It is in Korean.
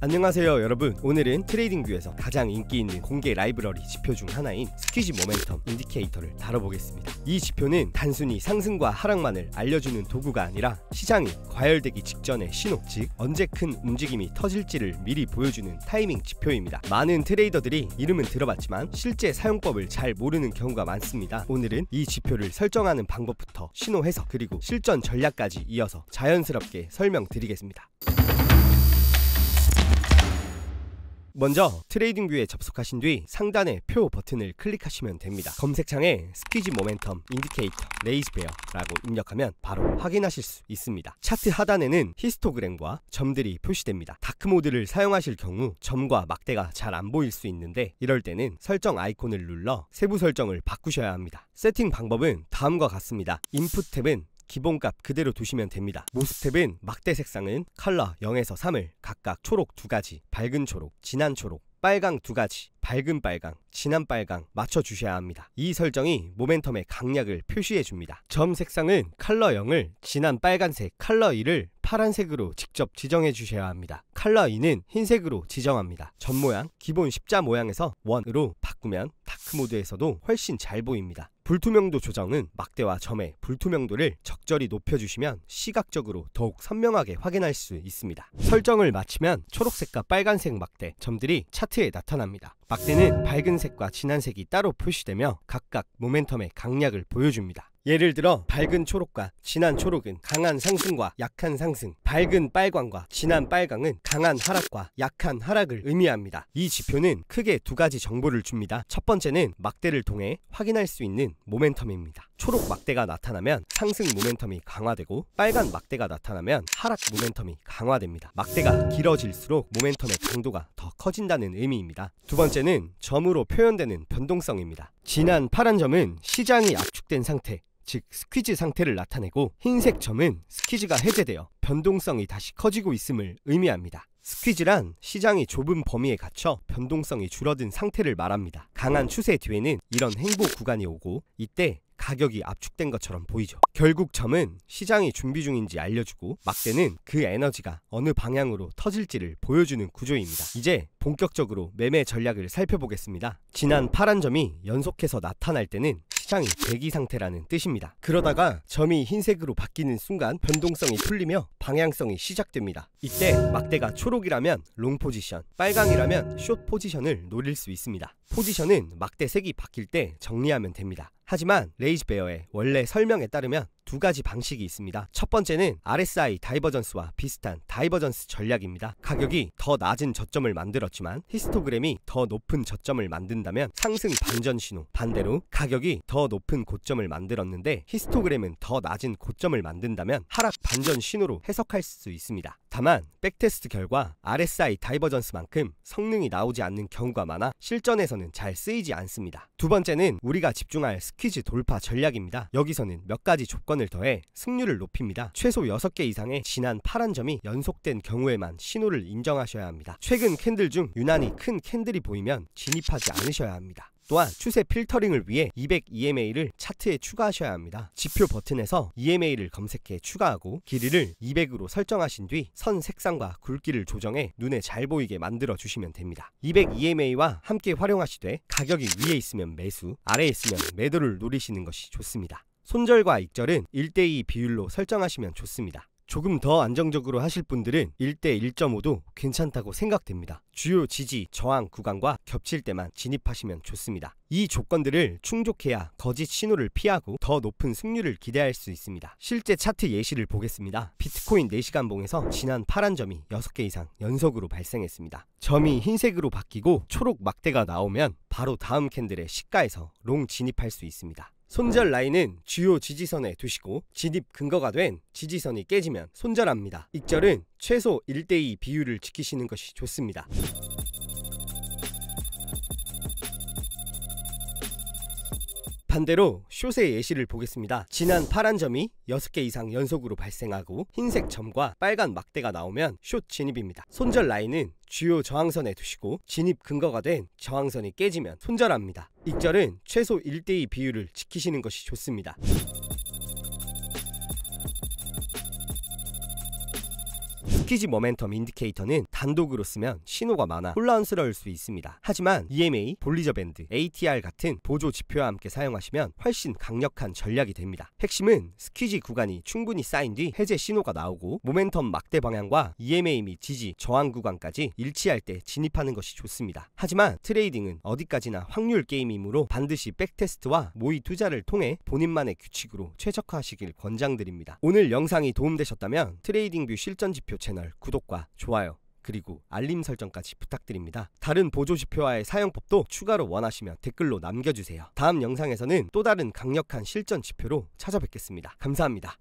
안녕하세요 여러분. 오늘은 트레이딩뷰에서 가장 인기 있는 공개 라이브러리 지표 중 하나인 스퀴지 모멘텀 인디케이터를 다뤄보겠습니다. 이 지표는 단순히 상승과 하락만을 알려주는 도구가 아니라 시장이 과열되기 직전의 신호, 즉 언제 큰 움직임이 터질지를 미리 보여주는 타이밍 지표입니다. 많은 트레이더들이 이름은 들어봤지만 실제 사용법을 잘 모르는 경우가 많습니다. 오늘은 이 지표를 설정하는 방법부터 신호 해석 그리고 실전 전략까지 이어서 자연스럽게 설명드리겠습니다. 먼저 트레이딩뷰에 접속하신 뒤 상단의 표 버튼을 클릭하시면 됩니다. 검색창에 스퀴지 모멘텀 인디케이터 레이즈베어라고 입력하면 바로 확인하실 수 있습니다. 차트 하단에는 히스토그램과 점들이 표시됩니다. 다크모드를 사용하실 경우 점과 막대가 잘 안 보일 수 있는데 이럴 때는 설정 아이콘을 눌러 세부 설정을 바꾸셔야 합니다. 세팅 방법은 다음과 같습니다. 인풋 탭은 기본값 그대로 두시면 됩니다. 모습 탭은 막대 색상은 컬러 0에서 3을 각각 초록 2가지, 밝은 초록, 진한 초록, 빨강 2가지, 밝은 빨강, 진한 빨강 맞춰주셔야 합니다. 이 설정이 모멘텀의 강약을 표시해줍니다. 점 색상은 컬러 0을 진한 빨간색, 컬러 2를 파란색으로 직접 지정해 주셔야 합니다. 컬러 2는 흰색으로 지정합니다. 점 모양, 기본 십자 모양에서 원으로 바꾸면 다크모드에서도 훨씬 잘 보입니다. 불투명도 조정은 막대와 점의 불투명도를 적절히 높여주시면 시각적으로 더욱 선명하게 확인할 수 있습니다. 설정을 마치면 초록색과 빨간색 막대, 점들이 차트에 나타납니다. 막대는 밝은 색과 진한 색이 따로 표시되며 각각 모멘텀의 강약을 보여줍니다. 예를 들어 밝은 초록과 진한 초록은 강한 상승과 약한 상승, 밝은 빨강과 진한 빨강은 강한 하락과 약한 하락을 의미합니다. 이 지표는 크게 2가지 정보를 줍니다. 첫 번째는 막대를 통해 확인할 수 있는 모멘텀입니다. 초록 막대가 나타나면 상승 모멘텀이 강화되고 빨간 막대가 나타나면 하락 모멘텀이 강화됩니다. 막대가 길어질수록 모멘텀의 강도가 더 커진다는 의미입니다. 두 번째는 점으로 표현되는 변동성입니다. 진한 파란 점은 시장이 압축된 상태, 즉 스퀴즈 상태를 나타내고 흰색 점은 스퀴즈가 해제되어 변동성이 다시 커지고 있음을 의미합니다. 스퀴즈란 시장이 좁은 범위에 갇혀 변동성이 줄어든 상태를 말합니다. 강한 추세 뒤에는 이런 횡보 구간이 오고 이때 가격이 압축된 것처럼 보이죠. 결국 점은 시장이 준비 중인지 알려주고 막대는 그 에너지가 어느 방향으로 터질지를 보여주는 구조입니다. 이제 본격적으로 매매 전략을 살펴보겠습니다. 진한 파란 점이 연속해서 나타날 때는 시장이 대기 상태라는 뜻입니다. 그러다가 점이 흰색으로 바뀌는 순간 변동성이 풀리며 방향성이 시작됩니다. 이때 막대가 초록이라면 롱 포지션, 빨강이라면 숏 포지션을 노릴 수 있습니다. 포지션은 막대 색이 바뀔 때 정리하면 됩니다. 하지만 레이즈베어의 원래 설명에 따르면 2가지 방식이 있습니다. 첫 번째는 RSI 다이버전스와 비슷한 다이버전스 전략입니다. 가격이 더 낮은 저점을 만들었지만 히스토그램이 더 높은 저점을 만든다면 상승 반전 신호, 반대로 가격이 더 높은 고점을 만들었는데 히스토그램은 더 낮은 고점을 만든다면 하락 반전 신호로 해석할 수 있습니다. 다만 백테스트 결과 RSI 다이버전스만큼 성능이 나오지 않는 경우가 많아 실전에서는 잘 쓰이지 않습니다. 두 번째는 우리가 집중할 스퀴즈 돌파 전략입니다. 여기서는 몇 가지 조건을 더해 승률을 높입니다. 최소 6개 이상의 진한 파란 점이 연속된 경우에만 신호를 인정하셔야 합니다. 최근 캔들 중 유난히 큰 캔들이 보이면 진입하지 않으셔야 합니다. 또한 추세 필터링을 위해 200 EMA를 차트에 추가하셔야 합니다. 지표 버튼에서 EMA를 검색해 추가하고 길이를 200으로 설정하신 뒤 선 색상과 굵기를 조정해 눈에 잘 보이게 만들어 주시면 됩니다. 200 EMA와 함께 활용하시되 가격이 위에 있으면 매수, 아래에 있으면 매도를 노리시는 것이 좋습니다. 손절과 익절은 1:2 비율로 설정하시면 좋습니다. 조금 더 안정적으로 하실 분들은 1대 1.5도 괜찮다고 생각됩니다. 주요 지지, 저항 구간과 겹칠 때만 진입하시면 좋습니다. 이 조건들을 충족해야 거짓 신호를 피하고 더 높은 승률을 기대할 수 있습니다. 실제 차트 예시를 보겠습니다. 비트코인 4시간 봉에서 진한 파란 점이 6개 이상 연속으로 발생했습니다. 점이 흰색으로 바뀌고 초록 막대가 나오면 바로 다음 캔들의 시가에서 롱 진입할 수 있습니다. 손절 라인은 주요 지지선에 두시고 진입 근거가 된 지지선이 깨지면 손절합니다. 익절은 최소 1:2 비율을 지키시는 것이 좋습니다. 반대로 숏의 예시를 보겠습니다. 진한 파란 점이 6개 이상 연속으로 발생하고 흰색 점과 빨간 막대가 나오면 숏 진입입니다. 손절 라인은 주요 저항선에 두시고 진입 근거가 된 저항선이 깨지면 손절합니다. 익절은 최소 1:2 비율을 지키시는 것이 좋습니다. 스퀴지 모멘텀 인디케이터는 단독으로 쓰면 신호가 많아 혼란스러울 수 있습니다. 하지만 EMA, 볼리저 밴드, ATR 같은 보조 지표와 함께 사용하시면 훨씬 강력한 전략이 됩니다. 핵심은 스퀴지 구간이 충분히 쌓인 뒤 해제 신호가 나오고 모멘텀 막대 방향과 EMA 및 지지, 저항 구간까지 일치할 때 진입하는 것이 좋습니다. 하지만 트레이딩은 어디까지나 확률 게임이므로 반드시 백테스트와 모의 투자를 통해 본인만의 규칙으로 최적화하시길 권장드립니다. 오늘 영상이 도움되셨다면 트레이딩뷰 실전지표 채널 구독과 좋아요 그리고 알림 설정까지 부탁드립니다. 다른 보조지표와의 사용법도 추가로 원하시면 댓글로 남겨주세요. 다음 영상에서는 또 다른 강력한 실전지표로 찾아뵙겠습니다. 감사합니다.